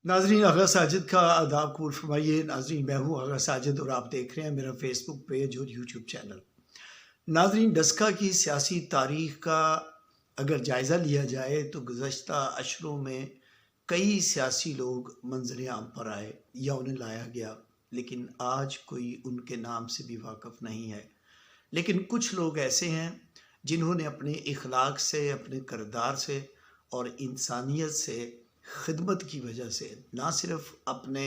नाजरीन, आगा साजिद का आदाब कबूल फरमाइए। नाजरीन, मैं हूँ आगा साजिद और आप देख रहे हैं मेरा फेसबुक पेज और यूट्यूब चैनल। नाजरीन, डस्का की सियासी तारीख का अगर जायज़ा लिया जाए तो गुज़श्ता अशरों में कई सियासी लोग मंजर आम पर आए या उन्हें लाया गया, लेकिन आज कोई उनके नाम से भी वाकिफ़ नहीं है। लेकिन कुछ लोग ऐसे हैं जिन्होंने अपने इखलाक से, अपने किरदार से और इंसानियत से, खिदमत की वजह से ना सिर्फ अपने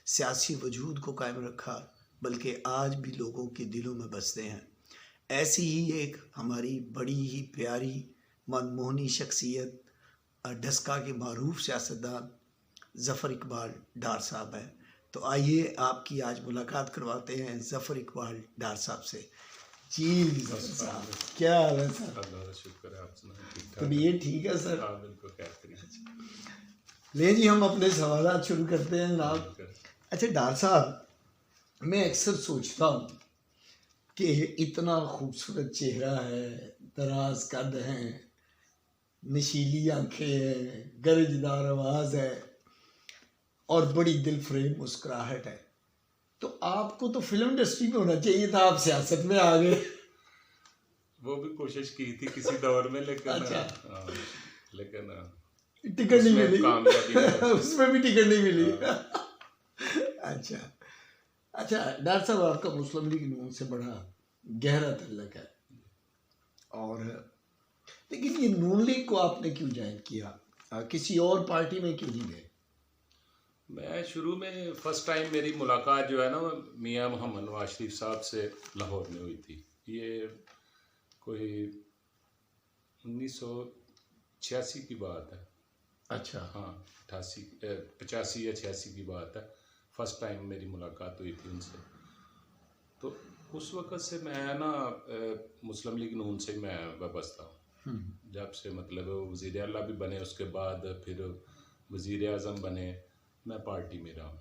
सियासी वजूद को कायम रखा बल्कि आज भी लोगों के दिलों में बसते हैं। ऐसी ही एक हमारी बड़ी ही प्यारी मनमोहनी शख्सियत डस्का के मारूफ सियासतदान ज़फ़र इकबाल डार साहब हैं। तो आइए आपकी आज मुलाकात करवाते हैं ज़फ़र इकबाल डार साहब से। जी ज़फ़र साहब, क्या हाल है सर? अल्लाह का शुक्र है, आप सुनाएं? ठीक ठाक? तबीयत ठीक है सर? हाँ बिल्कुल, खैर करिए। ले जी, हम अपने सवाल शुरू करते हैं जनाब। बिल्कुल। अच्छा डार साहब, मैं अक्सर सोचता हूँ कि इतना खूबसूरत चेहरा है, दराज कद हैं, नशीली आंखें हैं, गरजदार आवाज़ है और बड़ी दिल फरेब मुस्कुराहट है, तो आपको तो फिल्म इंडस्ट्री में होना चाहिए था, आप सियासत में आ गए। वो भी कोशिश की थी किसी दौर में, लेकिन अच्छा। लेकिन टिकट नहीं उसमें मिली। कामयाबी नहीं हुई। उसमें भी टिकट नहीं मिली। हाँ। अच्छा अच्छा, डॉक्टर साहब, आपका मुस्लिम लीग नून से बड़ा गहरा तल्लक है, और लेकिन ये नून लीग को आपने क्यों ज्वाइन किया? किसी और पार्टी में क्यों नहीं गए? मैं शुरू में फर्स्ट टाइम मेरी मुलाकात जो है ना, वो मियाँ मोहम्मद नवाज शरीफ साहब से लाहौर में हुई थी। ये कोई 1986 की बात है। अच्छा। हाँ, 85 या 86 की बात है। फर्स्ट टाइम मेरी मुलाकात हुई थी उनसे। तो उस वक़्त से मैं ना मुस्लिम लीग नून से मैं वाबस्ता हूँ। जब से मतलब वज़ीर आला भी बने, उसके बाद फिर वज़ीर आज़म बने, मैं पार्टी में रहा हूँ।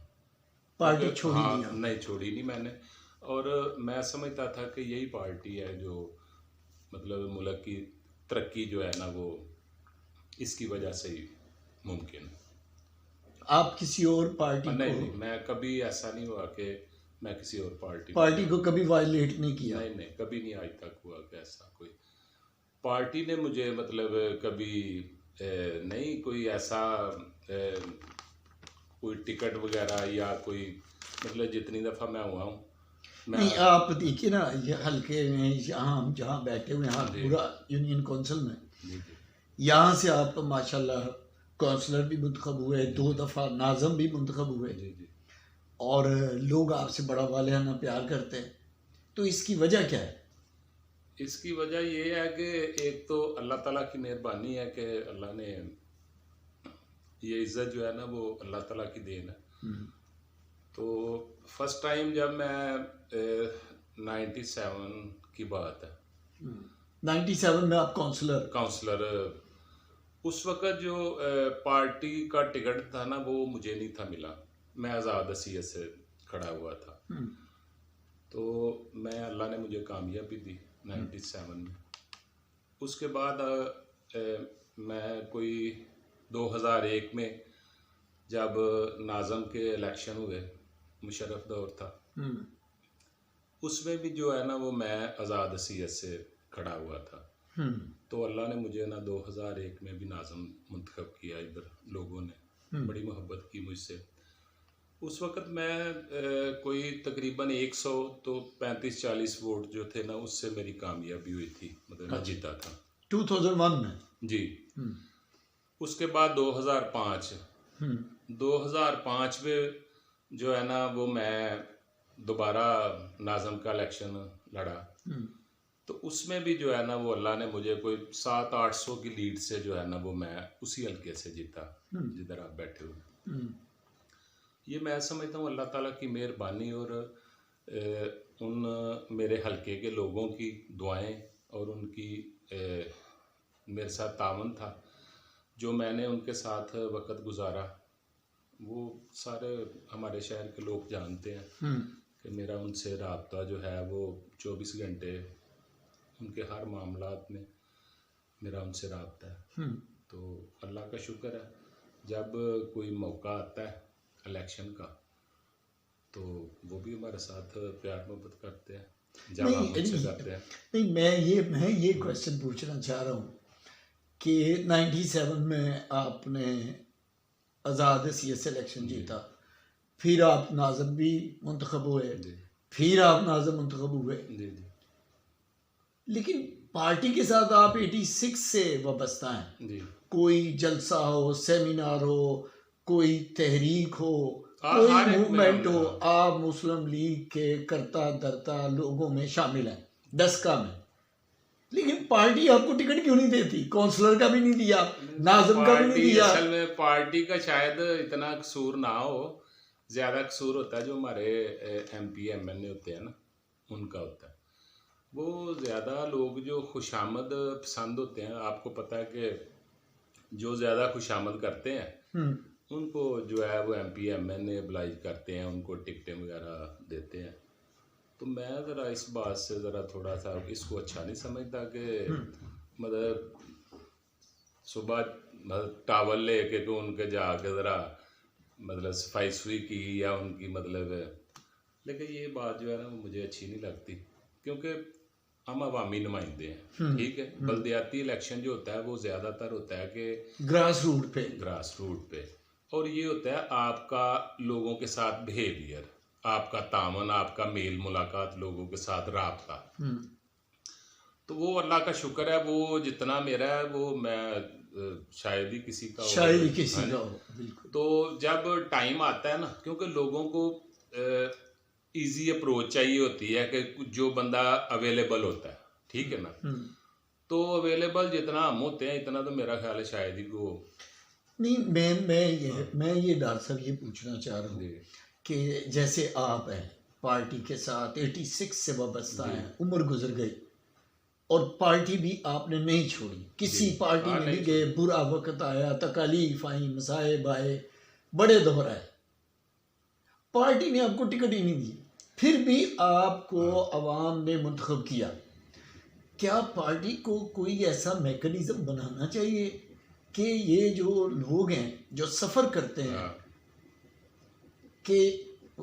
पार्टी छोड़ी हाँ, नहीं आप? नहीं छोड़ी नहीं मैंने। और मैं समझता था कि यही पार्टी है जो मतलब मुल्क की तरक्की जो है ना, वो इसकी वजह से ही मुमकिन है। आप किसी और पार्टी नहीं, को मैं कभी ऐसा नहीं हुआ कि मैं किसी और पार्टी को कभी वायलेट नहीं किया? नहीं, कभी नहीं आज तक हुआ कि ऐसा कोई पार्टी ने मुझे मतलब कभी नहीं कोई ऐसा कोई टिकट वगैरह या कोई मतलब जितनी दफ़ा मैं हुआ हूँ नहीं, आप देखिए ना, ये हल्के में यहाँ हम जहाँ बैठे हुए हैं, जी। पूरा यूनियन काउंसिल में, जी। यहाँ से आप माशाल्लाह काउंसलर भी मुंतखब हुए, 2 दफ़ा नाज़म भी मुंतखब हुए, जी। और लोग आपसे बड़ा वालियाना प्यार करते हैं, तो इसकी वजह क्या है? इसकी वजह ये है कि एक तो अल्लाह ताला की मेहरबानी है कि अल्लाह ने ये इज़्ज़त जो है ना, वो अल्लाह ताला की देन है। तो फर्स्ट टाइम जब मैं 97 की बात है, 97 में आप काउंसलर उस वक़्त जो पार्टी का टिकट था ना, वो मुझे नहीं था मिला। मैं आज़ाद हसीयत से खड़ा हुआ था। तो मैं अल्लाह ने मुझे कामयाबी दी 97 में। उसके बाद मैं कोई 2001 में जब नाज़म के इलेक्शन हुए, मुशर्रफ दौर था, उसमें भी जो है ना वो मैं आज़ाद हसीयत से खड़ा हुआ था। तो अल्लाह ने मुझे ना 2001 में भी नाज़म मुंतखब किया। इधर लोगों ने बड़ी मोहब्बत की मुझसे। उस वक़्त मैं कोई तकरीबन 100 तो 35-40 वोट जो थे ना, उससे मेरी कामयाबी हुई थी, मतलब मैं जीता था 2001 में जी। उसके बाद 2005 में जो है ना, वो मैं दोबारा नाज़म का इलेक्शन लड़ा। तो उसमें भी जो है ना, वो अल्लाह ने मुझे कोई 700-800 की लीड से जो है ना, वो मैं उसी हल्के से जीता जिधर आप बैठे हो। ये मैं समझता हूँ अल्लाह ताला की मेहरबानी और उन मेरे हल्के के लोगों की दुआएं और उनकी मेरे साथ तावन था, जो मैंने उनके साथ वक़्त गुजारा। वो सारे हमारे शहर के लोग जानते हैं कि मेरा उनसे राब्ता जो है वो 24 घंटे, उनके हर मामलात में मेरा उनसे राब्ता है। तो अल्लाह का शुक्र है जब कोई मौका आता है इलेक्शन का तो वो भी हमारे साथ प्यार मोहब्बत करते हैं, जब हम मुझसे करते हैं। नहीं, मैं ये क्वेश्चन पूछना चाह रहा हूँ कि 97 में आपने आज़ाद सी इलेक्शन जीता, फिर आप नाज़िम भी मुंतखब हुए, जी फिर आप नाज़िम मुंतखब हुए, जी जी लेकिन पार्टी के साथ आप 86 से वाबस्ता हैं। जी। कोई जलसा हो, सेमिनार हो, कोई तहरीक हो, हाँ, कोई हर एक में मूवमेंट हमने, हो, हाँ। आप मुस्लिम लीग के करता धरता लोगों में शामिल हैं, डस्का में, लेकिन पार्टी आपको टिकट क्यों नहीं देती? काउंसलर का भी नहीं दिया, नाज़िम का भी नहीं पार्टी दिया। असल में पार्टी का शायद इतना कसूर ना हो, ज़्यादा कसूर होता है जो हमारे MP MNA होते हैं ना, उनका होता है। वो ज़्यादा लोग जो खुशामद पसंद होते हैं, आपको पता है कि जो ज़्यादा खुशामद करते हैं उनको जो है वो MP MNA oblige करते हैं, उनको टिकटें वगैरह देते हैं। तो मैं ज़रा इस बात से ज़रा थोड़ा सा इसको अच्छा नहीं समझता कि मतलब सुबह मतलब टावल ले के उनके जाके ज़रा मतलब सफाई सुई की या उनकी मतलब, लेकिन ये बात जो है ना वो मुझे अच्छी नहीं लगती, क्योंकि हम अवामी नुमाइंदे हैं, ठीक है। बल्दियाती इलेक्शन जो होता है वो ज़्यादातर होता है कि ग्रास रूट पे, और ये होता है आपका लोगों के साथ बिहेवियर, आपका तामन, आपका मेल मुलाकात, लोगों के साथ राबता। तो वो अल्लाह का शुक्र है, वो जितना मेरा है वो मैं शायद ही किसी का हो, बिल्कुल। तो जब टाइम आता है ना, क्योंकि लोगों को इजी अप्रोच चाहिए होती है कि जो बंदा अवेलेबल होता है, ठीक है ना, तो अवेलेबल जितना हम होते हैं इतना तो मेरा ख्याल है शायद ही वो नहीं। मैं ये डॉक्टर साहब ये पूछना चाह रहा हूँ कि जैसे आप हैं पार्टी के साथ 86 से वाबस्ता हैं, उम्र गुजर गई और पार्टी भी आपने नहीं छोड़ी, किसी पार्टी में नहीं गए, बुरा वक्त आया, तकालीफ आई, मसाइब आए, बड़े दौर आए, पार्टी ने आपको टिकट ही नहीं दी, फिर भी आपको अवाम ने मुंतखब किया। क्या पार्टी को कोई ऐसा मैकेनिज्म बनाना चाहिए कि ये जो लोग हैं जो सफ़र करते हैं कि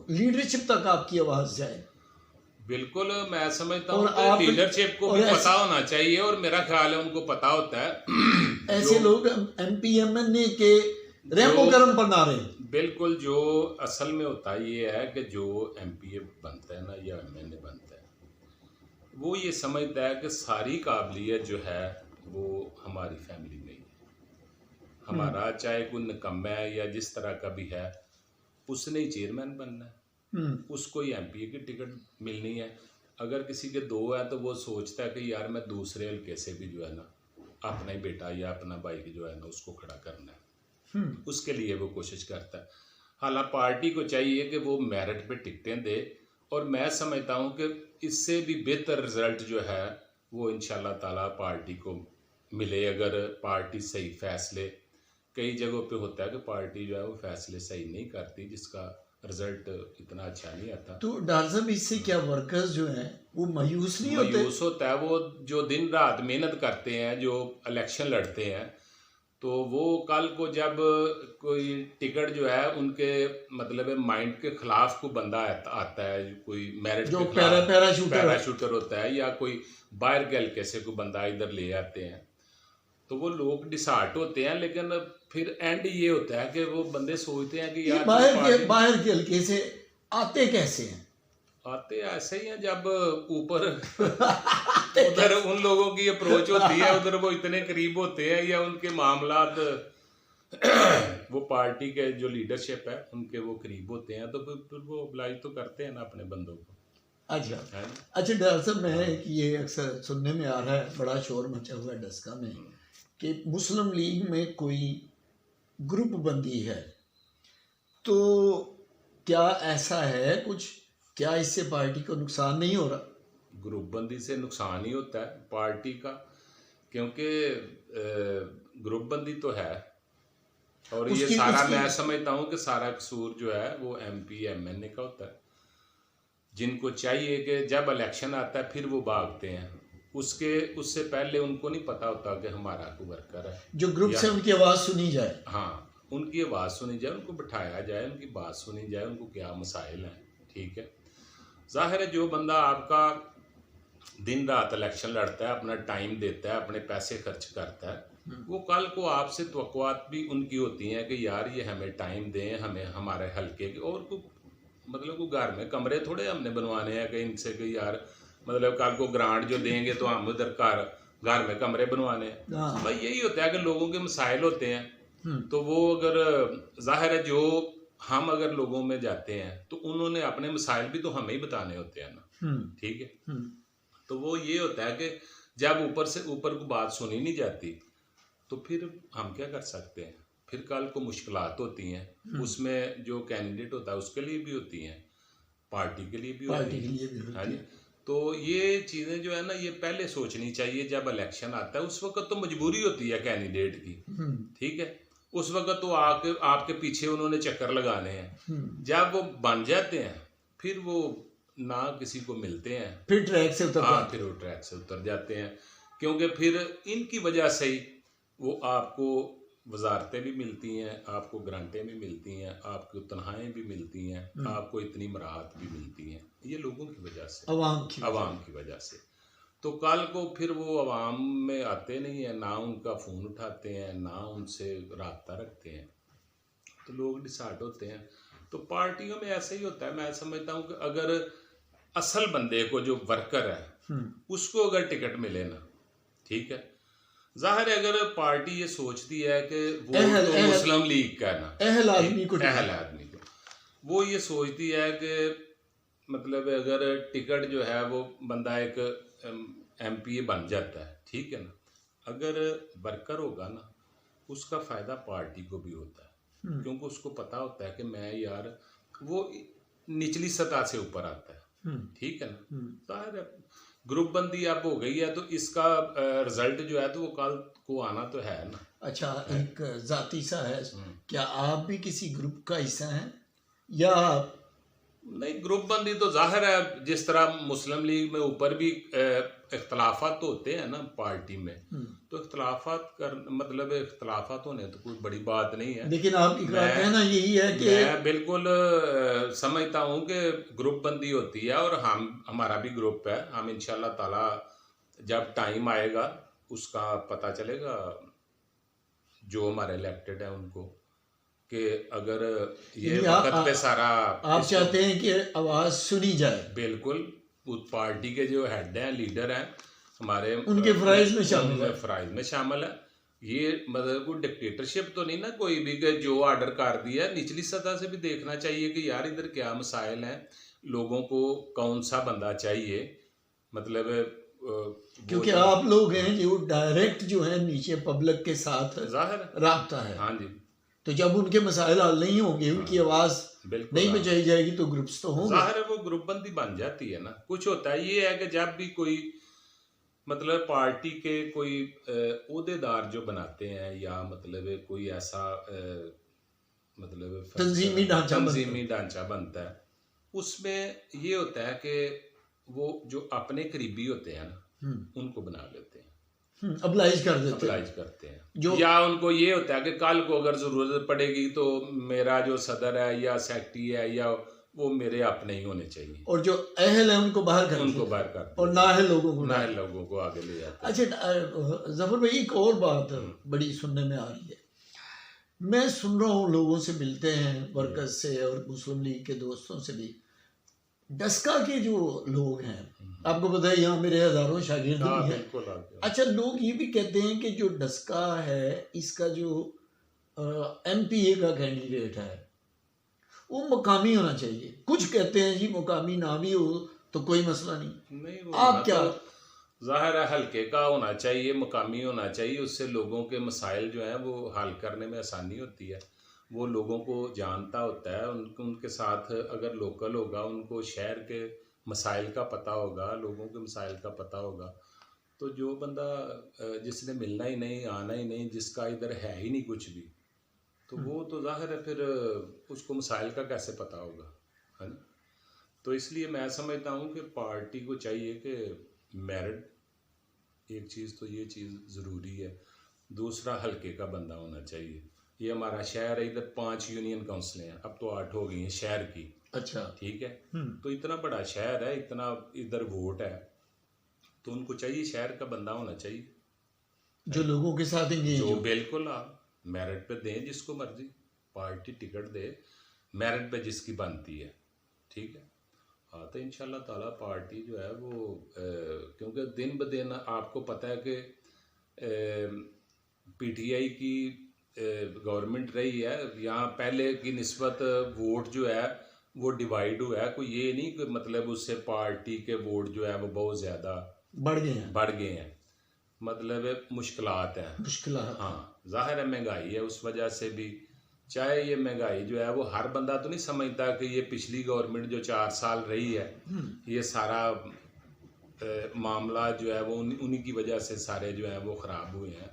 लीडरशिप तक आपकी आवाज़ जाए? बिल्कुल, मैं समझता हूँ कि लीडरशिप को भी पता होना चाहिए, और मेरा ख्याल है उनको पता होता है। ऐसे लोग MP MNA के रहमो करम पर ना रहे। बिल्कुल, जो असल में होता ये है कि जो MP बनता है ना या MNA बनता है, वो ये समझता है कि सारी काबिलियत जो है वो हमारी फैमिली में ही है। हमारा चाहे कोई निकम्मा है या जिस तरह का भी है, उसने ही चेयरमैन बनना है, उसको ही MP की टिकट मिलनी है। अगर किसी के दो है तो वो सोचता है कि यार मैं दूसरे हल्के से भी जो है ना अपना ही बेटा या अपना भाई जो है ना उसको खड़ा करना है, उसके लिए वो कोशिश करता है। हालांकि पार्टी को चाहिए कि वो मेरिट पे टिकटें दे, और मैं समझता हूँ कि इससे भी बेहतर रिजल्ट जो है वो इंशाल्लाह ताला पार्टी को मिले, अगर पार्टी सही फैसले। कई जगहों पे होता है कि पार्टी जो है वो फैसले सही नहीं करती, जिसका रिजल्ट इतना अच्छा नहीं आता। तो डॉक्टर साहब इससे क्या वर्कर्स जो हैं वो मायूस नहीं होते? मायूस होता है, वो जो दिन रात मेहनत करते हैं, जो इलेक्शन लड़ते हैं, तो वो कल को जब कोई टिकट जो है उनके मतलब माइंड के खिलाफ को बंदा आता है, कोई मेरिट जो के खिलाफ पैराशूटर होता है, या कोई बाहर के हल्के से कोई बंदा इधर ले आते हैं, तो वो लोग डिसहार्ट होते हैं। लेकिन फिर एंड ये होता है कि वो बंदे सोचते हैं कि यार बाहर के हल्के से आते कैसे हैं? आते ऐसे ही हैं, जब ऊपर उधर उन लोगों की अप्रोच होती है, उधर वो इतने करीब होते हैं, या उनके मामलात वो पार्टी के जो लीडरशिप है उनके वो करीब होते हैं, तो फिर वो अप्लाई तो करते हैं ना अपने बंदों को। अच्छा डॉक्टर साहब, मैं ये अक्सर सुनने में आ रहा है, बड़ा शोर मचा हुआ है डस्का में कि मुस्लिम लीग में कोई ग्रुप बंदी है, तो क्या ऐसा है कुछ? क्या इससे पार्टी को नुकसान नहीं हो रहा? ग्रुप बंदी से नुकसान ही होता है पार्टी का, क्योंकि ग्रुप बंदी तो है, और ये सारा मैं समझता हूँ कि सारा कसूर जो है वो MP MNA का होता है, जिनको चाहिए कि जब इलेक्शन आता है फिर वो भागते हैं, उससे पहले उनको नहीं पता होता कि हमारा कोई वर्कर है, जो ग्रुप से उनकी आवाज़ सुनी जाए। हाँ, उनकी आवाज़ सुनी जाए, उनको बिठाया जाए, उनकी बात सुनी जाए, उनको क्या मसाइल हैं। ठीक है, जाहिर है जो बंदा आपका दिन रात इलेक्शन लड़ता है, अपना टाइम देता है, अपने पैसे खर्च करता है, वो कल को आपसे तवक्कुआत भी उनकी होती हैं कि यार ये हमें टाइम दें, हमें हमारे हल्के के, और को मतलब को घर में कमरे थोड़े हमने बनवाने हैं कि इनसे कि यार मतलब कल को ग्रांट जो देंगे तो हम उधर घर में कमरे बनवाने हैं। हाँ। भाई यही होता है कि लोगों के मसाइल होते हैं, तो वो अगर जाहिर है जो हम अगर लोगों में जाते हैं तो उन्होंने अपने मसाइल भी तो हमें ही बताने होते हैं ना। ठीक है, तो वो ये होता है कि जब ऊपर से ऊपर को बात सुनी नहीं जाती तो फिर हम क्या कर सकते हैं, फिर कल को मुश्किलात होती हैं, उसमें जो कैंडिडेट होता है उसके लिए भी होती हैं, पार्टी के लिए भी होती है। हाँ जी, तो ये चीज़ें जो है ना ये पहले सोचनी चाहिए। जब इलेक्शन आता है उस वक्त तो मजबूरी होती है कैंडिडेट की, ठीक है, उस वक्त तो आपके पीछे उन्होंने चक्कर लगाने हैं। जब वो बन जाते हैं फिर वो ना किसी को मिलते हैं, फिर ट्रैक से उतर हाँ, फिर वो ट्रैक से उतर जाते हैं, क्योंकि फिर इनकी वजह से ही वो आपको वजारतें भी मिलती हैं, आपको ग्रांटें भी मिलती हैं, आपको तनख्वाहें भी मिलती हैं, आपको इतनी मराहत भी मिलती हैं, ये लोगों की वजह से, अवाम की वजह से। तो कल को फिर वो अवाम में आते नहीं हैं, ना उनका फ़ोन उठाते हैं, ना उनसे राब्ता रखते हैं, तो लोग डिसार्ट होते हैं। तो पार्टियों में ऐसे ही होता है। मैं समझता हूँ कि अगर असल बंदे को जो वर्कर है उसको अगर टिकट मिले ना, ठीक है, जाहिर है अगर पार्टी ये सोचती है कि वो तो मुस्लिम लीग का है ना, अहल आदमी को वो ये सोचती है कि मतलब अगर टिकट जो है वो बंदा एक एमपीए बन जाता है, ठीक है ना, अगर वर्कर होगा ना उसका फ़ायदा पार्टी को भी होता है, क्योंकि उसको पता होता है कि मैं यार वो निचली सतह से ऊपर आता है, ठीक है ना। जाहिर है ग्रुप बंदी अब हो गई है तो इसका रिजल्ट जो है तो वो कल को आना तो है ना। अच्छा, एक जाती सा है, क्या आप भी किसी ग्रुप का हिस्सा हैं या नहीं? ग्रुप बंदी तो जाहिर है जिस तरह मुस्लिम लीग में ऊपर भी इख्तलाफात तो होते हैं ना पार्टी में, तो इख्तलाफात कर मतलब इख्तलाफात होने तो कोई बड़ी बात नहीं है, लेकिन आपकी कहना यही है कि मैं बिल्कुल समझता हूँ कि ग्रुप बंदी होती है, और हमारा भी ग्रुप है, हम इंशाल्लाह ताला जब टाइम आएगा उसका पता चलेगा जो हमारे इलेक्टेड है उनको, कि अगर ये वक्त पे सारा आप चाहते हैं कि आवाज़ सुनी जाए। बिल्कुल, उस पार्टी के जो हेड हैं, लीडर हैं हमारे, उनके फ़राइज़ में शामिल है, फ़राइज़ में शामिल है। ये मतलब कोई डिक्टेटरशिप तो नहीं ना कोई भी कि जो ऑर्डर कर दिया, निचली सतह से भी देखना चाहिए कि यार इधर क्या मसाइल हैं, लोगों को कौन सा बंदा चाहिए, मतलब क्योंकि आप लोग हैं जो डायरेक्ट जो है नीचे पब्लिक के साथ राब्ता है। हाँ जी, तो जब उनके मसाइल हल नहीं होंगे, उनकी आवाज़ नहीं बचाई जाएगी तो ग्रुप्स तो होंगे, जाहिर है वो ग्रुप बंदी बन जाती है ना। कुछ होता है ये है कि जब भी कोई मतलब पार्टी के कोई ओहदेदार जो बनाते हैं या मतलब कोई ऐसा मतलब तंजीमी ढांचा बनता है, उसमें ये होता है कि वो जो अपने करीबी होते हैं ना उनको बना लेते हैं, अप्लाइज करते हैं या उनको ये होता है कि कल को अगर ज़रूरत पड़ेगी तो मेरा जो सदर है या सेक्रेटरी है या वो मेरे अपने ही होने चाहिए, और जो अहल है उनको बाहर कर और नाअहल लोगों को आगे ले जाते हैं। अच्छा जफर भाई, एक और बात बड़ी सुनने में आ रही है, मैं सुन रहा हूँ लोगों से मिलते हैं, वर्कर्स से और मुस्लिम लीग के दोस्तों से भी, डस्का के जो लोग हैं, आपको पता है यहाँ मेरे हज़ारों शागिर्द भी हैं। अच्छा, लोग ये भी कहते हैं कि जो डस्का है इसका जो एमपीए का कैंडिडेट है वो मुकामी होना चाहिए। कुछ कहते हैं जी मुकामी ना भी हो तो कोई मसला नहीं, आप क्या? ज़ाहिर है हल्के का होना चाहिए, मुकामी होना चाहिए, उससे लोगों के मसाइल जो हैं वो हल करने में आसानी होती है, वो लोगों को जानता होता है, उनके साथ अगर लोकल होगा, उनको शहर के मसाइल का पता होगा, लोगों के मसाइल का पता होगा, तो जो बंदा जिसने मिलना ही नहीं, आना ही नहीं, जिसका इधर है ही नहीं कुछ भी, तो वो तो जाहिर है फिर उसको मसाइल का कैसे पता होगा, है ना। तो इसलिए मैं समझता हूँ कि पार्टी को चाहिए कि मेरिट, एक चीज़ तो ये चीज़ ज़रूरी है, दूसरा हल्के का बंदा होना चाहिए, ये हमारा शहर है, इधर 5 यूनियन काउंसिलें हैं, अब तो 8 हो गई हैं शहर की। अच्छा। ठीक है, तो इतना बड़ा शहर है, इतना इधर वोट है, तो उनको चाहिए शहर का बंदा होना चाहिए जो लोगों के साथ एंगेज जो हो। बिल्कुल आप मेरिट पे दें, जिसको मर्जी पार्टी टिकट दे, मेरिट पे जिसकी बनती है। ठीक है, हाँ, तो इंशाल्लाह ताला पार्टी जो है वो क्योंकि दिन ब दिन आपको पता है कि पीटीआई की गवर्नमेंट रही है, यहाँ पहले की निस्बत वोट जो है वो डिवाइड हुआ है। कोई ये नहीं कि मतलब उससे पार्टी के वोट जो है वो बहुत ज़्यादा बढ़ गए हैं, मतलब मुश्किलात हैं। मुश्किलात, हाँ, जाहिर है महंगाई है, उस वजह से भी, चाहे ये महंगाई जो है वो हर बंदा तो नहीं समझता कि ये पिछली गवर्नमेंट जो 4 साल रही है, ये सारा मामला जो है वो उन्हीं की वजह से सारे जो है वो ख़राब हुए हैं।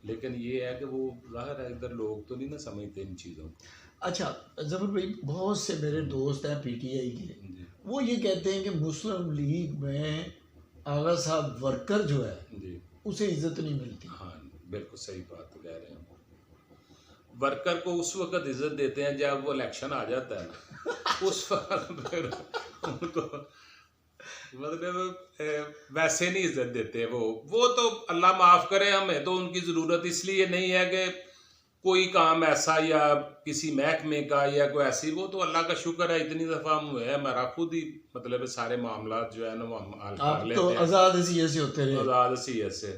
लेकिन ये है कि वो जाहिर है इधर लोग तो नहीं ना समझते इन चीज़ों को। अच्छा जफर भाई, बहुत से मेरे दोस्त हैं पीटीआई के, जी वो ये कहते हैं कि मुस्लिम लीग में आगा साहब वर्कर जो है जी, उसे इज्जत नहीं मिलती। हाँ, बिल्कुल सही बात कह रहे हैं। वर्कर को उस वक्त इज्जत देते हैं जब वो इलेक्शन आ जाता है ना, उस वक्त फिर उनको मतलब वैसे नहीं इज्जत देते। वो तो अल्लाह माफ़ करे, हमें तो उनकी ज़रूरत इसलिए नहीं है कि कोई काम ऐसा या किसी महकमे का या कोई ऐसी, वो तो अल्लाह का शुक्र है इतनी दफ़ा हम हुए हैं, हमारा खुद ही मतलब सारे मामला जो है ना वो हम हल कर आप लेते तो हैं आज़ाद हैसियत से होते रहे। आज़ाद हैसियत से।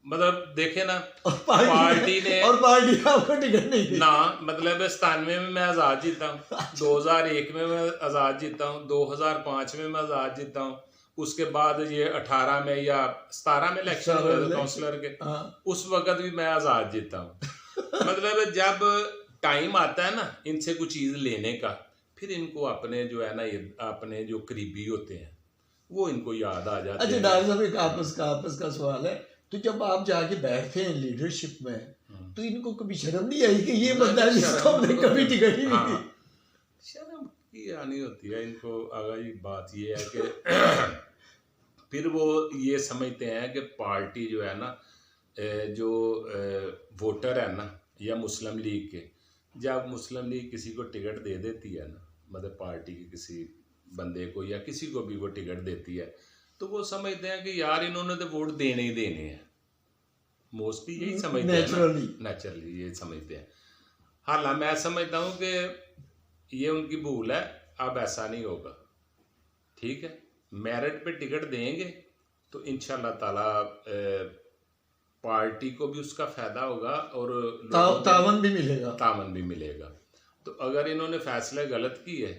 मतलब देखे ना, और पार्टी ने पार्टी आपको टिकट नहीं दी ना, मतलब 97 में मैं आज़ाद जीता हूँ, 2001 में मैं आज़ाद जीता हूँ, 2005 में मैं आज़ाद जीता हूँ, उसके बाद ये 18 में या 17 में इलेक्शन हुए थे काउंसलर के, उस वक्त भी मैं आज़ाद जीता हूँ। मतलब जब टाइम आता है ना इनसे कुछ चीज़ लेने का, फिर इनको अपने जो है ना, ये अपने जो करीबी होते हैं वो इनको याद आ जाते अच्छा हैं। डॉक्टर साहब, एक आपस का सवाल है, तो जब आप जाके बैठते हैं लीडरशिप में, तो इनको कभी शर्म नहीं आई कि ये बंदा है जिसको हमने कभी टिकट ही नहीं दी? शर्म की आनी होती है इनको। अगर ये बात ये है कि फिर वो ये समझते हैं कि पार्टी जो है ना, जो वोटर है ना या मुस्लिम लीग के, जब मुस्लिम लीग किसी को टिकट दे देती है ना, मतलब पार्टी के किसी बंदे को या किसी को भी वो टिकट देती है, तो वो समझते हैं कि यार इन्होंने तो वोट देने ही देने हैं। मोस्टली यही समझते हैं, नेचुरली ये समझते हैं। हालांकि मैं समझता हूँ कि ये उनकी भूल है, अब ऐसा नहीं होगा। ठीक है, मेरिट पे टिकट देंगे तो इंशाल्लाह ताला पार्टी को भी उसका फायदा होगा और तावन भी मिलेगा। तो अगर इन्होंने फैसले गलत किए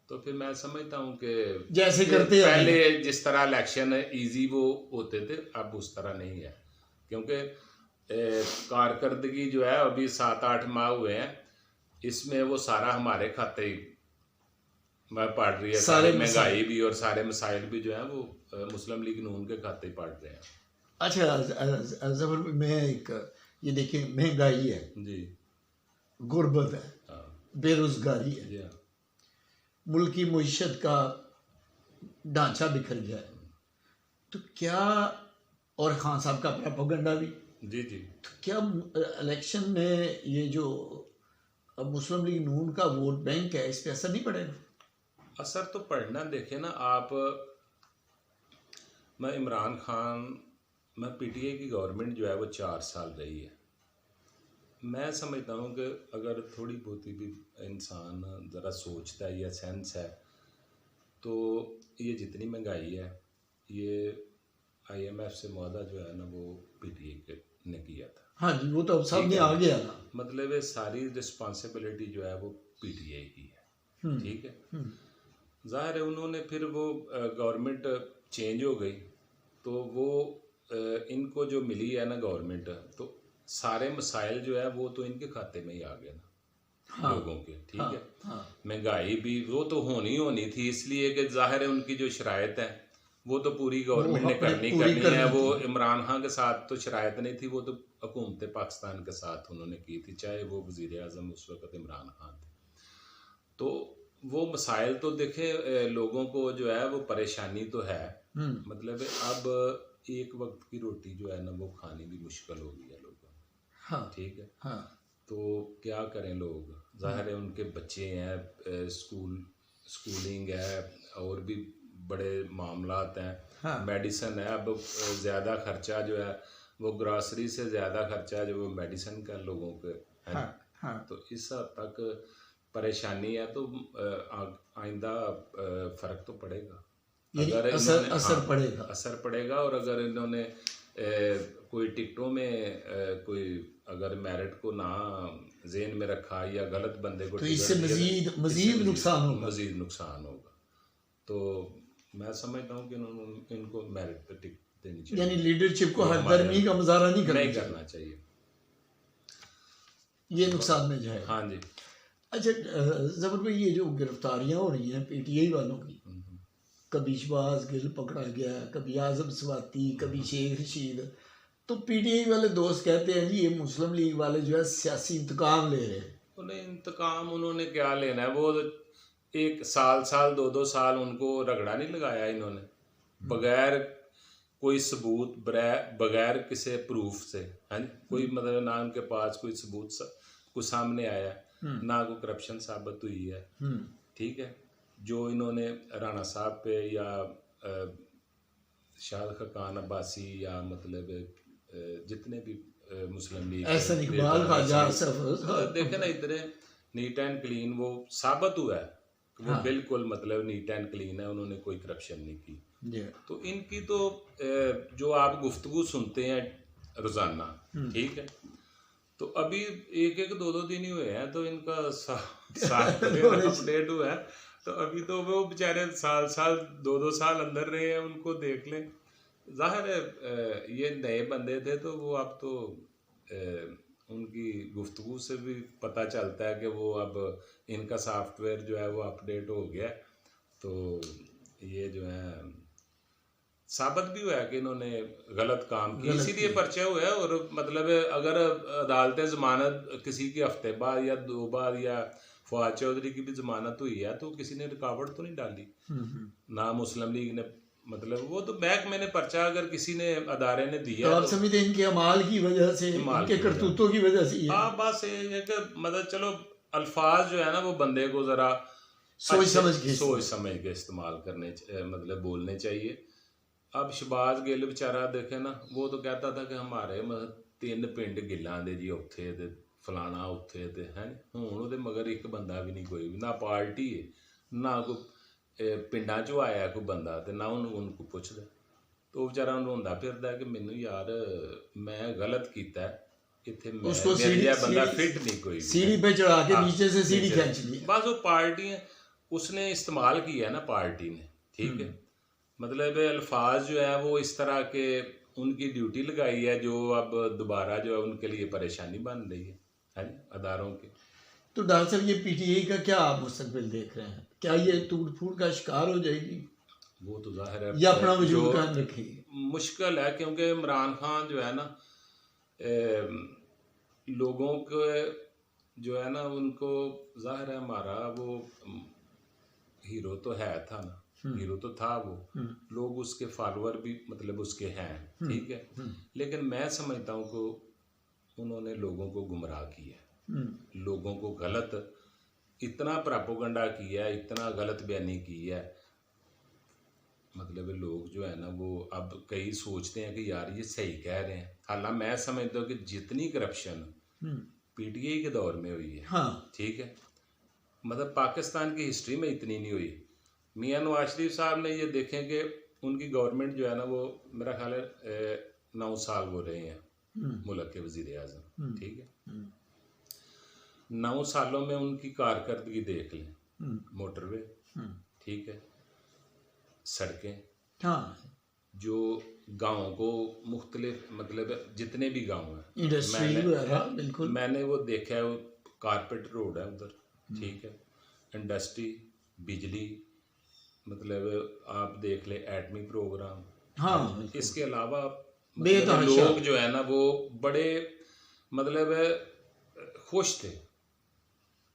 तो फिर मैं समझता हूँ कि जैसे करते पहले जिस तरह इलेक्शन इजी वो होते थे, अब उस तरह नहीं है। क्योंकि कारकर्दगी जो है अभी 7-8 माह हुए हैं, इसमें वो सारा हमारे खाते ही मैं पढ़ रही है, सारे महंगाई भी और सारे मसाइल भी जो है वो मुस्लिम लीग नून के खाते ही पढ़ रहे हैं। अच्छा जबर, मैं एक ये देखिए, महंगाई है जी, गुर्बत है, बेरोजगारी है, जी, मुल्क की मईशत का ढांचा बिखर गया है, तो क्या, और खान साहब का प्रोपेगेंडा भी, जी जी, तो क्या इलेक्शन में ये जो मुस्लिम लीग नून का वोट बैंक है, इस पर असर नहीं पड़ेगा? असर तो पड़ना, देखे ना आप, मैं इमरान खान, मैं पीटीआई की गवर्नमेंट जो है वो 4 साल रही है। मैं समझता हूँ कि अगर थोड़ी बहुत भी इंसान ज़रा सोचता है या सेंस है, तो ये जितनी महंगाई है ये IMF से मुआहदा जो है ना वो पीटीआई ने किया था। हाँ जी, वो तो अब सामने आ गया ना। मतलब ये सारी रिस्पॉन्सिबिलिटी जो है वो पीटीआई की है। ठीक है, जाहिर है उन्होंने फिर वो गवर्नमेंट चेंज हो गई, तो वो इनको जो मिली है ना गवर्नमेंट, तो सारे मसाइल जो है वो तो इनके खाते में ही आ गए ना, लोगों के। ठीक है, महंगाई भी वो तो होनी थी, इसलिए कि जाहिर है उनकी जो शराइत है वो तो पूरी गवर्नमेंट ने करनी है। वो इमरान खान के साथ तो शराइत नहीं थी, वो तो हुकूमत पाकिस्तान के साथ उन्होंने की थी, चाहे वो वज़ीर आज़म उस वक़्त इमरान खान थे। तो वो मसाइल तो देखे, लोगों को जो है वो परेशानी तो है, मतलब अब एक वक्त की रोटी जो है ना वो खानी भी मुश्किल हो गई है लोगों को। ठीक है, तो क्या करें लोग, ज़ाहिर है उनके बच्चे हैं, स्कूलिंग है, और भी बड़े मामलात हैं, हाँ। मेडिसिन है। अब ज़्यादा खर्चा जो है वो ग्रॉसरी से ज़्यादा खर्चा जो वो मेडिसिन का लोगों के है। हाँ। हाँ। तो इस हद तक परेशानी है। तो आइंदा फ़र्क तो पड़ेगा यानी अगर असर पड़ेगा। असर पड़ेगा। और अगर इन्होंने कोई टिकटों में कोई अगर मेरिट को ना ज़हन में रखा या गलत बंदे को तो टिकट इससे दिया, मजीद नुकसान होगा। मजीद नुकसान होगा। तो मैं समझता हूँ कि इनको मेरिट पे टिकट देनी चाहिए, यानी लीडरशिप को हरदर्मी का मुजाहरा नहीं करना चाहिए। ये नुकसान में जाए। हाँ जी। अच्छा ज़फर भाई, ये जो गिरफ्तारियां हो रही हैं पीटीआई वालों की, कभी शहबाज गिल पकड़ा गया, कभी आजम स्वाति, कभी शेख रशीद, तो पीटीआई वाले दोस्त कहते हैं जी ये मुस्लिम लीग वाले जो है सियासी इंतकाम ले रहे हैं। उन्हें इंतकाम उन्होंने क्या लेना है? वो एक साल 2-2 साल उनको रगड़ा नहीं लगाया इन्होंने, बगैर कोई सबूत, बगैर किसी प्रूफ से, है कोई मतलब ना उनके पास कोई सबूत कुछ सामने आया, ना कोई करप्शन साबित हुई है। ठीक है, जो इन्होंने राणा साहब पे या शाद खान अब्बासी या मतलब जितने भी मुस्लिम लीग देखे ना, इतने नीट एंड क्लीन वो साबित हुआ है कि वो बिल्कुल मतलब नीट एंड क्लीन है, उन्होंने कोई करप्शन नहीं की। तो इनकी तो जो आप गुफ्तगू सुनते हैं रोजाना, ठीक है, तो अभी 1-2 दिन ही हुए हैं तो इनका अपडेट हुआ है। तो अभी तो वो बेचारे साल 2-2 साल अंदर रहे हैं, उनको देख लें। जाहिर है ये नए बंदे थे तो वो अब तो उनकी गुफ्तगू से भी पता चलता है कि वो अब इनका सॉफ्टवेयर जो है वो अपडेट हो गया। तो ये जो है साबित भी हुआ है कि इन्होंने गलत काम किया, इसीलिए पर्चा हुआ है। और मतलब अगर अदालतें जमानत किसी के हफ्ते बाद या 2 बार या फवाद चौधरी की भी जमानत हुई है तो किसी ने रुकावट तो नहीं डाली, ना मुस्लिम लीग ने। मतलब वो तो महकमे ने पर्चा अगर किसी ने अदारे ने दिया तो आप समझते हैं इनके अमाल की वजह से, इनके करतूतों की वजह से। हाँ, बस ये है कि मतलब चलो अल्फाज जो है ना वो बंदे को जरा सोच समझ के इस्तेमाल करने मतलब बोलने चाहिए। अब शहबाज गिल बेचारा देखे ना, वो तो कहता था कि हमारे मतलब 3 पिंड गिल्लां दे जी उत्थे ते फलाना उत्थे ते है। हुण ओहदे मगर एक बंदा भी नहीं, कोई भी ना पार्टी है ना कोई पिंडां चों आया कोई बंदा, ते ना उनको पुछदा। तो बेचारा रोंदा फिरदा कि मैनू यार मैं गलत कीता है, इत्थे मेरे जिहा बंदा फिट नहीं कोई, सीढ़ी पे चढ़ा के नीचे से सीढ़ी खींच ली। बस वो पार्टी उसने इस्तेमाल किया ना पार्टी ने, ठीक है। मतलब अल्फाज जो है वो इस तरह के उनकी ड्यूटी लगाई है जो अब दोबारा जो है उनके लिए परेशानी बन रही है अदारों की। तो डॉक्टर साहब ये पीटीआई का क्या आप मुस्तकबिल देख रहे हैं? क्या ये टूट फूट का शिकार हो जाएगी? वो तो जाहिर है या अपना वजूद कायम रखेगी? मुश्किल है, क्योंकि इमरान खान जो है ना लोगों के जो है ना उनको जाहिर है हमारा वो हीरो तो था ना, हीरो तो था वो, लोग उसके फॉलोअर भी मतलब उसके हैं, ठीक है। लेकिन मैं समझता हूँ कि उन्होंने लोगों को गुमराह किया, लोगों को गलत इतना प्रोपेगेंडा किया, इतना गलत बयानी की है। मतलब लोग जो है ना वो अब कई सोचते हैं कि यार ये सही कह रहे हैं। हालांकि मैं समझता हूँ कि जितनी करप्शन पीटीआई के दौर में हुई है, ठीक है, मतलब पाकिस्तान की हिस्ट्री में इतनी नहीं हुई। मियां नवाज शरीफ साहब ने ये देखें कि उनकी गवर्नमेंट जो है ना वो मेरा ख्याल है 9 साल वो रहे हैं मुल्क के वजीर आज़म, ठीक है। 9 सालों में उनकी कारकर्दगी देख लें, मोटरवे, ठीक है, सड़कें, जो गाँव को मुख्तलिफ मतलब जितने भी गाँव हैं बिल्कुल मैंने वो देखा है, वो कारपेट रोड है उधर, ठीक है, इंडस्ट्री, बिजली, मतलब आप देख ले एटमी प्रोग्राम। इसके अलावा मतलब लोग जो है ना वो बड़े मतलब खुश थे,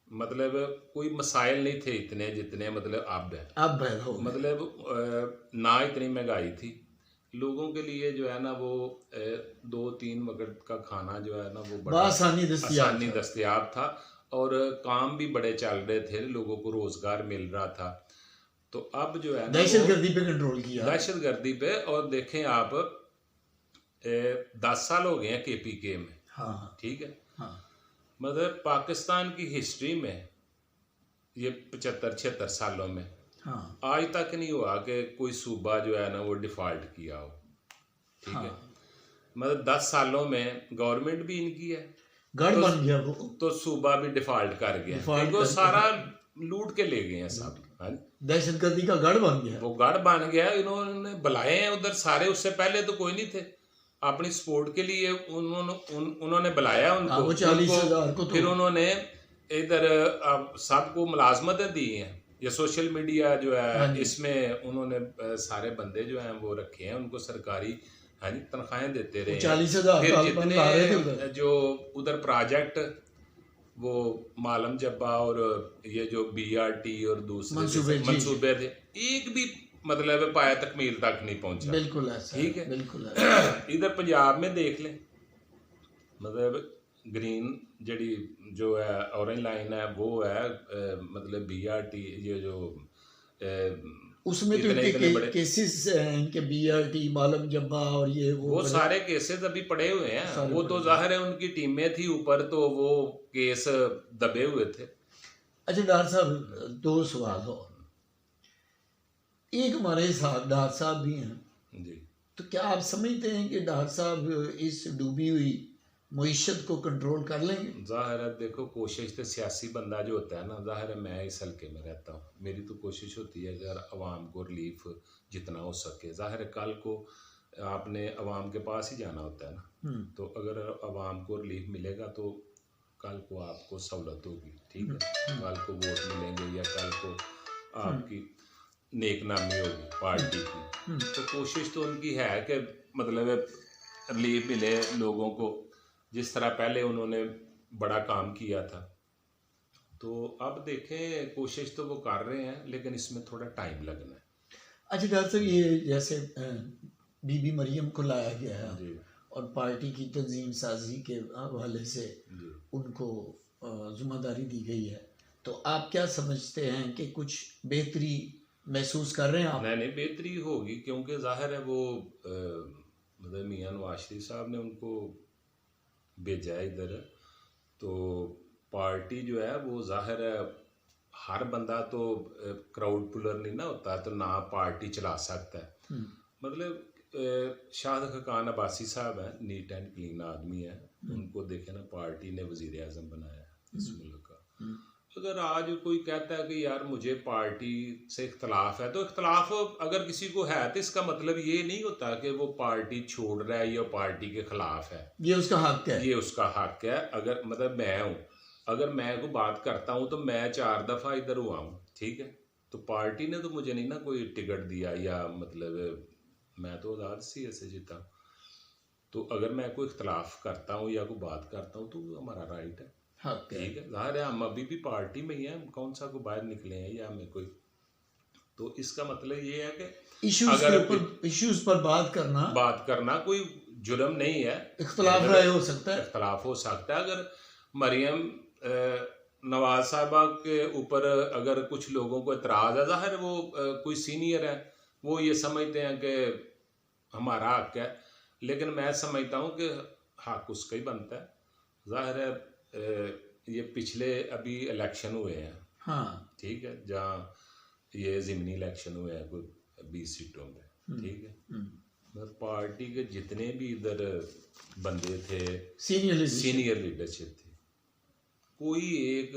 मतलब कोई मसाइल नहीं थे इतने जितने मतलब अब है। मतलब ना इतनी महंगाई थी, लोगों के लिए जो है ना वो 2-3 वक्त का खाना जो है ना वो बड़ा आसानी दस्तयाब था और काम भी बड़े चल रहे थे, लोगों को रोजगार मिल रहा था। तो अब जो है ना दहशतगर्दी पे कंट्रोल किया, दहशतगर्दी पे। और देखें आप 10 साल हो गए हैं KPK में। हाँ ठीक है। हाँ, मतलब पाकिस्तान की हिस्ट्री में ये 75-76 सालों में हाँ, आज तक नहीं हुआ कि कोई सूबा जो है ना वो डिफॉल्ट किया हो। ठीक है। मतलब 10 सालों में गवर्नमेंट भी इनकी है, गढ़ बन गया वो, तो सूबा भी डिफॉल्ट कर गया क्योंकि वो सारा लूट के ले गए हैं सब। दहशतगर्दी का गढ़ बन गया, वो गढ़ बन गया। इन्होंने बुलाए हैं उधर सारे, उससे पहले तो कोई नहीं थे, अपनी सपोर्ट के लिए उन्होंने बुलाया उनको, 40,000 को। फिर उन्होंने इधर सबको मुलाजमतें दी हैं। ये सोशल मीडिया जो है इसमें उन्होंने सारे बंदे जो हैं वो रखे हैं, उनको सरकारी तनख्वाहें देते रहे। 40,000 फिर जितने जो उधर प्रोजेक्ट वो मालम जब्बा और ये जो BRT और दूसरे मंसूबे थे, एक भी मतलब पाया तकमील तक नहीं पहुंचा। बिल्कुल ऐसा, ठीक है। बिल्कुल इधर पंजाब में देख लें, मतलब ग्रीन जड़ी जो है ऑरेंज लाइन है वो है मतलब BRT, ये जो उसमें तो इनके केसेस इनके BRT मालम जब्बा और ये वो सारे केसेस अभी पड़े हुए हैं। वो तो जाहिर है उनकी टीमें थी ऊपर, तो वो केस दबे हुए थे। अच्छा डॉक्टर साहब, 2 सवाल हो। एक हमारे साथ डॉक्टर साहब भी हैं जी, तो क्या आप समझते हैं कि डॉक्टर साहब इस डूबी हुई मईशत को कंट्रोल कर लेंगे? जाहिर है देखो, कोशिश तो सियासी बंदा जो होता है ना, जाहिर है मैं इस हल्के में रहता हूँ, मेरी तो कोशिश होती है अगर अवाम को रिलीफ जितना हो सके। जाहिर है कल को आपने अवाम के पास ही जाना होता है ना, तो अगर अवाम को रिलीफ मिलेगा तो कल को आपको सहूलत होगी। ठीक है। कल को वोट मिलेंगे या कल को आपकी नेक नामी होगी पार्टी की। तो कोशिश तो उनकी है कि मतलब रिलीफ मिले लोगों को, जिस तरह पहले उन्होंने बड़ा काम किया था। तो अब देखें, कोशिश तो वो कर रहे हैं लेकिन इसमें थोड़ा टाइम लगना है। अच्छा डॉक्टर साहब, ये जैसे बीबी मरियम को लाया गया है और पार्टी की तंजीम साजी के हवाले से उनको जिम्मेदारी दी गई है, तो आप क्या समझते हैं कि कुछ बेहतरी महसूस कर रहे हैं आप? नहीं, बेहतरी होगी क्योंकि जाहिर है वो मतलब मियां नवाज शरीफ साहब ने उनको भेजा है इधर। तो पार्टी जो है वो जाहिर है हर बंदा तो क्राउड पुलर नहीं ना होता, तो ना पार्टी चला सकता है। मतलब शाद खान अब्बासी साहब हैं, नीट एंड क्लीन आदमी है, उनको देखे ना पार्टी ने वजीर आज़म बनाया इस मुल्क का। अगर आज कोई कहता है कि यार मुझे पार्टी से इख्तलाफ है, तो इख्तलाफ अगर किसी को है तो इसका मतलब ये नहीं होता कि वो पार्टी छोड़ रहा है या पार्टी के खिलाफ है। ये उसका हक है, ये उसका हक है। अगर मतलब मैं हूँ, अगर मैं को बात करता हूँ तो मैं 4 दफ़ा इधर हुआ हूँ। ठीक है। तो पार्टी ने तो मुझे नहीं ना कोई टिकट दिया, या मतलब मैं तो आज़ाद सी से जीता। तो अगर मैं कोई इख्तलाफ करता हूँ या कोई बात करता हूँ तो हमारा राइट है। ठीक है। जाहिर है हम अभी भी पार्टी में ही हैं, कौन सा को बाहर निकले हैं या हमें कोई। तो इसका मतलब ये है कि इश्यूज पर बात करना कोई जुर्म नहीं है। इख्तलाफ राय हो सकता है, इख्तलाफ हो सकता है। अगर मरियम नवाज साहबा के ऊपर अगर कुछ लोगों को एतराज़ है, जाहिर वो कोई सीनियर है, वो ये समझते हैं कि हमारा हक है, लेकिन मैं समझता हूँ कि हक उसका ही बनता है। जाहिर है ये पिछले अभी इलेक्शन हुए हैं। हाँ। ठीक है। जहाँ ये ज़िमनी इलेक्शन हुए हैं कोई 20 सीटों में। ठीक है। मतलब पार्टी के जितने भी इधर बंदे थे, सीनियर लीडरशिप थी, कोई एक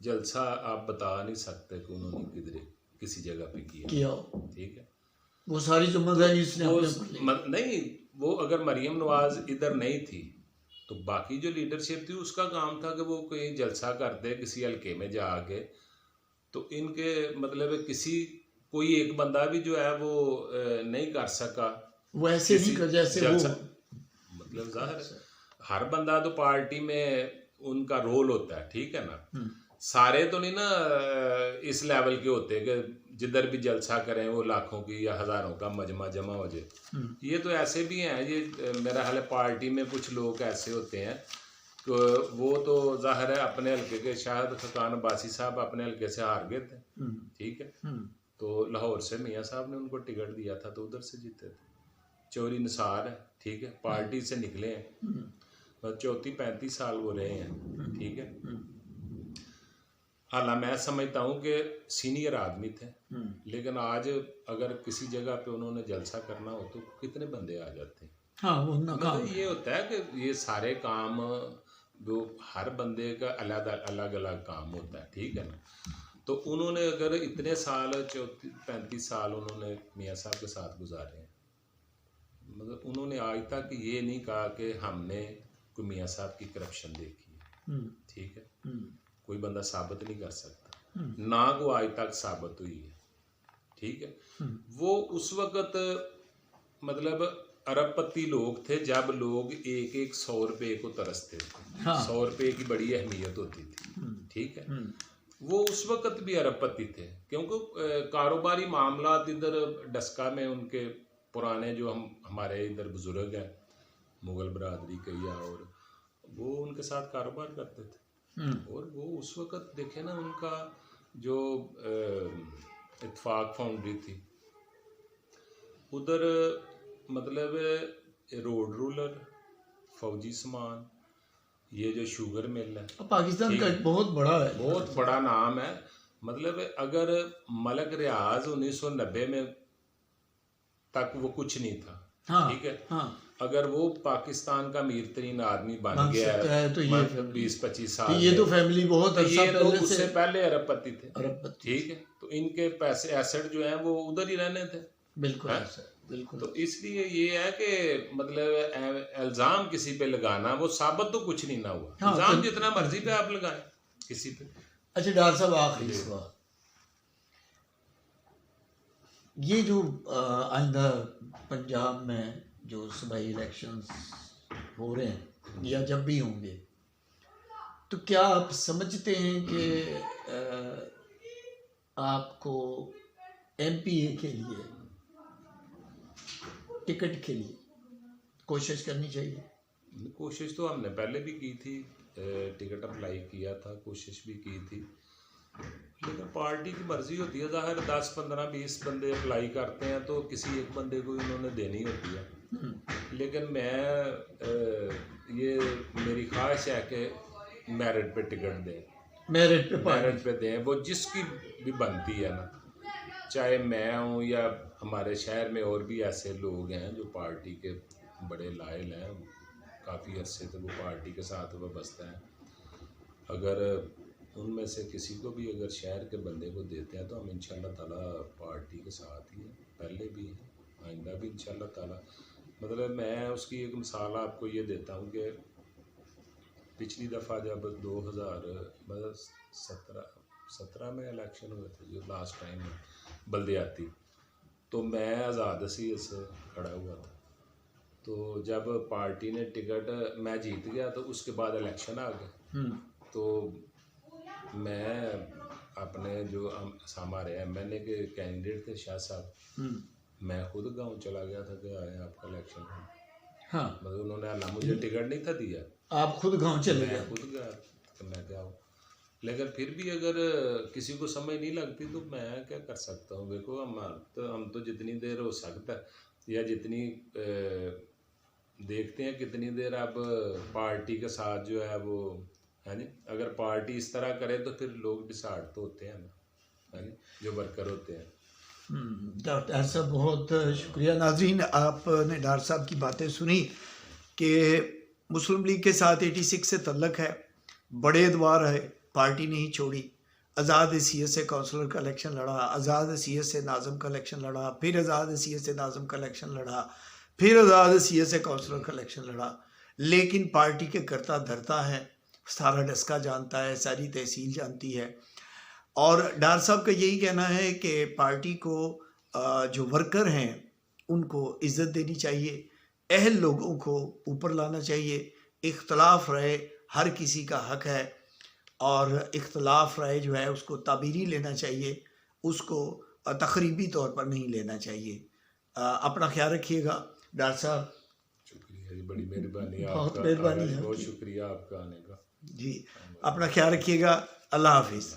जलसा आप बता नहीं सकते कि उन्होंने किधर किसी जगह पे किया। ठीक है। वो सारी जिम्मेदारी इसने नहीं, वो अगर मरियम नवाज इधर नहीं थी तो बाकी जो लीडरशिप थी उसका काम था कि वो कहीं जलसा करते किसी हल्के में जाके। तो इनके मतलब कोई एक बंदा भी जो है वो नहीं कर सका। वो ऐसे नहीं कर जैसे वो मतलब जाहिर हर बंदा तो पार्टी में उनका रोल होता है। ठीक है ना। सारे तो नहीं ना इस लेवल के होते कि जिधर भी जलसा करें वो लाखों की या हज़ारों का मजमा जमा हो जाए। ये तो ऐसे भी हैं, ये मेरा हाल है पार्टी में कुछ लोग ऐसे होते हैं कि वो तो ज़ाहिर है अपने हल्के के, शायद खकान अब्बासी साहब अपने हल्के से हार गए थे, ठीक है, तो लाहौर से मियाँ साहब ने उनको टिकट दिया था तो उधर से जीते थे। चोरी निसार है, ठीक है, पार्टी से निकले हैं, 34-35 साल वो रहे हैं, ठीक है। हालांकि मैं समझता हूँ कि सीनियर आदमी थे, लेकिन आज अगर किसी जगह पे उन्होंने जलसा करना हो तो कितने बंदे आ जाते हैं। हाँ, वो नाकाम मतलब ये होता है कि ये सारे काम जो हर बंदे का अलग अलग अलग काम होता है, ठीक है ना। तो उन्होंने अगर इतने साल 34-35 साल उन्होंने मियाँ साहब के साथ गुजारे हैं, मतलब उन्होंने आज तक ये नहीं कहा कि हमने कोई मियाँ साहब की करप्शन देखी है, ठीक है, कोई बंदा साबित नहीं कर सकता, ना को आज तक साबित हुई है, ठीक है। वो उस वक़्त मतलब अरबपति लोग थे जब लोग एक एक 100 रुपये को तरसते थे। हाँ। 100 रुपये की बड़ी अहमियत होती थी, ठीक है। वो उस वक़्त भी अरबपति थे क्योंकि कारोबारी मामला इधर डस्का में उनके पुराने जो हमारे इधर बुजुर्ग हैं मुग़ल बरादरी के या और वो उनके साथ कारोबार करते थे। और वो उस वक़्त देखे ना उनका जो इत्तेफाक फाउंड्री थी उधर मतलब रोड रूलर, फौजी सामान, ये जो शुगर मिल है पाकिस्तान का एक बहुत बड़ा है, बहुत बड़ा नाम है। मतलब अगर मलक रियाज 1990 में तक वो कुछ नहीं था, हाँ, ठीक है, हाँ, अगर वो पाकिस्तान का अमीर तरीन आदमी बन गया है तो ये 20-25 तो साल ये तो फैमिली बहुत तो ये तो पहले उससे से पहले अरबपति थे, अरबपति, ठीक है, तो इनके पैसे एसेट जो हैं वो उधर ही रहने थे, बिल्कुल हैं? ऐसा, बिल्कुल। तो इसलिए ये है कि मतलब इल्ज़ाम किसी पे लगाना वो साबित तो कुछ नहीं ना हुआ। हाँ, इल्ज़ाम तो जितना मर्जी पे आप लगाएं किसी पे। अच्छा डॉक्टर साहब, आखिरी सवाल, ये जो आइंदा पंजाब में जो सूबाई इलेक्शंस हो रहे हैं या जब भी होंगे, तो क्या आप समझते हैं कि आपको MPA के लिए टिकट के लिए कोशिश करनी चाहिए? कोशिश तो हमने पहले भी की थी, टिकट अप्लाई किया था, कोशिश भी की थी, लेकिन पार्टी की मर्जी होती है, ज़ाहिर 10, 15, 20 बंदे अप्लाई करते हैं तो किसी एक बंदे को इन्होंने देनी होती है। लेकिन मैं ये मेरी ख्वाहिश है कि मेरिट पे टिकट दें, मेरिट पे दें, वो जिसकी भी बनती है ना, चाहे मैं हूँ या हमारे शहर में और भी ऐसे लोग हैं जो पार्टी के बड़े लायल हैं, काफ़ी अरसे से वो पार्टी के साथ वाबस्ता हैं। अगर उनमें से किसी को भी अगर शहर के बंदे को देते हैं तो हम इंशाल्लाह ताला पार्टी के साथ ही हैं, पहले भी हैं, आइंदा भी इंशाल्लाह ताला। मतलब मैं उसकी एक मिसाल आपको ये देता हूँ कि पिछली दफ़ा जब 2017 में इलेक्शन हुए थे जो लास्ट टाइम में बल्दियाती, तो मैं आज़ाद असीयत से खड़ा हुआ था, तो जब पार्टी ने टिकट मैं जीत गया तो उसके बाद इलेक्शन आ गए, तो मैं अपने जो हमारे MNA के कैंडिडेट थे शाह साहब, मैं खुद गांव चला गया था कि आए आपका इलेक्शन है, हाँ, मतलब उन्होंने अल्लाह मुझे टिकट नहीं था दिया, आप खुद गांव चले गए? मैं खुद गया तो मैं क्या हूँ। लेकिन फिर भी अगर किसी को समझ नहीं लगती तो मैं क्या कर सकता हूँ। देखो हम तो जितनी देर हो सकता है या जितनी देखते हैं कितनी देर अब पार्टी के साथ जो है वो है नी, अगर पार्टी इस तरह करे तो फिर लोग डिसाइड तो होते हैं ना, है नी, जो वर्कर होते हैं। डॉक्टर साहब बहुत शुक्रिया। नाजरीन, आपने डॉक्टर साहब की बातें सुनी कि मुस्लिम लीग के साथ 86 से तल्लक है, बड़े एतबार है, पार्टी नहीं छोड़ी, आज़ाद हैसियत से काउंसलर का इलेक्शन लड़ा, आज़ाद हैसियत से नाज़म का इलेक्शन लड़ा, फिर आज़ाद हैसियत से नाज़म का इलेक्शन लड़ा, फिर आज़ाद हैसियत से काउंसलर का इलेक्शन लड़ा, लेकिन पार्टी के करता धरता है, सारा डस्का जानता है, सारी तहसील जानती है। और डार साहब का यही कहना है कि पार्टी को जो वर्कर हैं उनको इज़्ज़त देनी चाहिए, अहल लोगों को ऊपर लाना चाहिए, इख्तलाफ रहे, हर किसी का हक है, और इख्तलाफ राय जो है उसको ताबीरी लेना चाहिए, उसको तकरीबी तौर पर नहीं लेना चाहिए। अपना ख्याल रखिएगा डॉक्टर साहब। शुक्रिया जी, बड़ी मेहरबानी बहुत आपका, मेहरबानी बहुत आपकी। शुक्रिया आपका आने का जी, अपना ख्याल रखिएगा। अल्लाह हाफिज़।